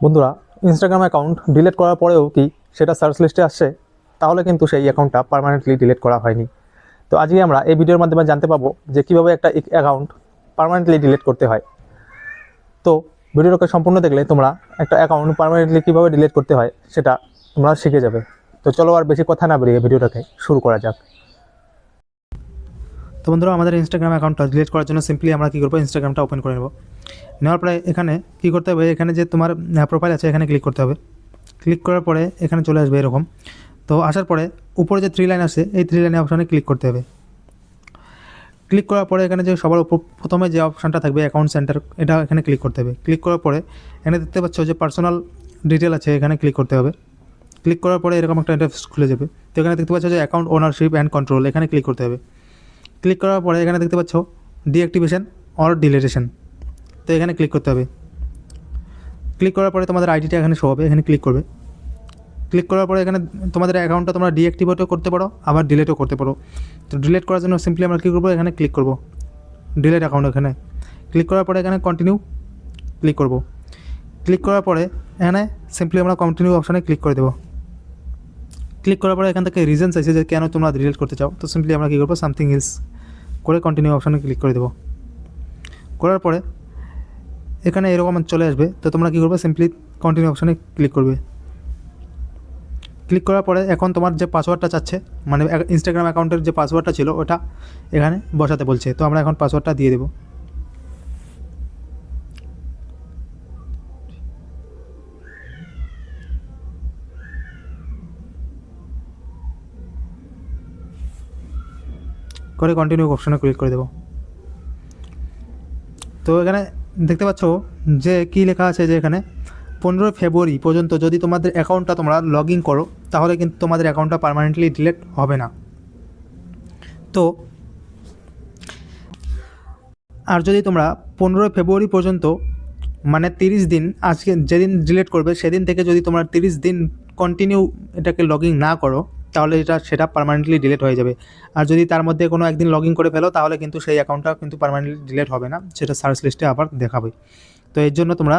বন্ধুরা, Instagram account delete করার পরেও কি সেটা সার্চ লিস্টে আসছে? তাহলে কিন্তু সেই অ্যাকাউন্টটা পার্মানেন্টলি ডিলিট করা হয়নি। তো আজকে আমরা এই ভিডিওর মাধ্যমে জানতে পাবো যে কীভাবে একটা অ্যাকাউন্ট পার্মানেন্টলি ডিলিট করতে হয়। তো ভিডিওটাকে সম্পূর্ণ দেখলে তোমরা একটা অ্যাকাউন্ট পার্মানেন্টলি কীভাবে ডিলিট করতে হয় সেটা তোমরা শিখে যাবে। তো চলো আর বেশি কথা না বেরিয়ে ভিডিওটাকে শুরু করা যাক। তো বন্ধুরা, আমাদের ইনস্টাগ্রাম অ্যাকাউন্টটা ডিলিট করার জন্য সিম্পলি আমরা কী করবো, ইনস্টাগ্রামটা ওপেন করে নেব। নেওয়ার পরে এখানে কী করতে হবে, এখানে যে তোমার প্রোফাইল আছে এখানে ক্লিক করতে হবে। ক্লিক করার পরে এখানে চলে আসবে এরকম। তো আসার পরে উপরে যে 3 লাইন আছে এই 3 লাইনের অপশানে ক্লিক করতে হবে। ক্লিক করার পরে এখানে যে সবার প্রথমে যে অপশানটা থাকবে অ্যাকাউন্ট সেন্টার, এটা এখানে ক্লিক করতে হবে। ক্লিক করার পরে এখানে দেখতে পাচ্ছ যে পার্সোনাল ডিটেল আছে, এখানে ক্লিক করতে হবে। ক্লিক করার পরে এরকম একটা ইন্টারফেস খুলে যাবে। তো এখানে দেখতে পাচ্ছ যে অ্যাকাউন্ট ওনারশিপ অ্যান্ড কন্ট্রোল, এখানে ক্লিক করতে হবে। ক্লিক করার পরে এখানে দেখতে পাচ্ছ ডিঅ্যাক্টিভেশন অর ডিলিটেশন, তো এখানে ক্লিক করতে হবে। ক্লিক করার পরে তোমাদের আইডিটা এখানে শো হবে, এখানে ক্লিক করবে। ক্লিক করার পরে এখানে তোমাদের অ্যাকাউন্টটা তোমরা ডিঅ্যাক্টিভেটও করতে পারো, আবার ডিলিটও করতে পারো। তো ডিলিট করার জন্য সিম্পলি আমরা কী করবো, এখানে ক্লিক করব ডিলিট অ্যাকাউন্ট। এখানে ক্লিক করার পরে এখানে কন্টিনিউ ক্লিক করব। ক্লিক করার পরে এখানে সিম্পলি আমরা কন্টিনিউ অপশানে ক্লিক করে দেবো। ক্লিক করার পরে এখান থেকে রিজনস আছে যে কেন তোমরা ডিলিট করতে চাও। তো সিম্পলি আমরা কী করবো, সামথিং এলস করে কন্টিনিউ অপশানে ক্লিক করে দেবো। করার পরে এখানে এরকম চলে আসবে। তো তোমরা কী করবে, সিম্পলি কন্টিনিউ অপশানে ক্লিক করবে। ক্লিক করার পরে এখন তোমার যে পাসওয়ার্ডটা চাচ্ছে, মানে ইনস্টাগ্রাম অ্যাকাউন্টের যে পাসওয়ার্ডটা ছিল ওটা এখানে বসাতে বলছে। তো আমরা এখন পাসওয়ার্ডটা দিয়ে দেবো। করে কন্টিনিউ অপশানে ক্লিক করে দেবো। তো এখানে দেখতে পাচ্ছ যে কী লেখা আছে, যে এখানে 15 ফেব্রুয়ারি পর্যন্ত যদি তোমাদের অ্যাকাউন্টটা তোমরা লগ ইন করো তাহলে কিন্তু তোমাদের অ্যাকাউন্টটা পার্মানেন্টলি ডিলিট হবে না। তো আর যদি তোমরা 15 ফেব্রুয়ারি পর্যন্ত মানে 30 দিন, আজকে যেদিন ডিলিট করবে সেদিন থেকে যদি তোমরা 30 দিন কন্টিনিউ এটাকে লগ ইন না করো তাহলে সেটা পার্মানেন্টলি ডিলিট হয়ে যাবে। আর যদি তার মধ্যে কোনো একদিন লগ ইন করে ফেলো তাহলে কিন্তু সেই অ্যাকাউন্টটা কিন্তু পার্মানেন্টলি ডিলিট হবে না, সেটা সার্চ লিস্টে আবার দেখাবে। তো এর জন্য তোমরা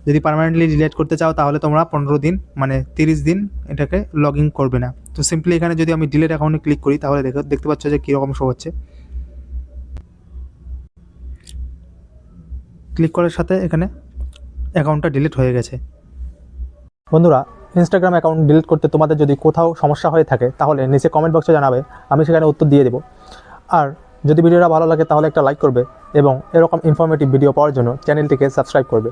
যদি পার্মানেন্টলি ডিলিট করতে চাও তাহলে তোমরা 15 দিন মানে 30 দিন এটাকে লগ ইন করবে না। তো সিম্পলি এখানে যদি আমি ডিলিট অ্যাকাউন্টে ক্লিক করি তাহলে দেখতে পাচ্ছ যে কীরকম শো হচ্ছে। ক্লিক করার সাথে এখানে অ্যাকাউন্টটা ডিলিট হয়ে গেছে। বন্ধুরা, ইনস্টাগ্রাম অ্যাকাউন্ট ডিলিট করতে তোমাদের যদি কোথাও সমস্যা হয়ে থাকে তাহলে নিচে কমেন্ট বক্সে জানাবে, আমি সেখানে উত্তর দিয়ে দেবো। আর যদি ভিডিওটা ভালো লাগে তাহলে একটা লাইক করবে এবং এরকম ইনফরমেটিভ ভিডিও পাওয়ার জন্য চ্যানেলটিকে সাবস্ক্রাইব করবে।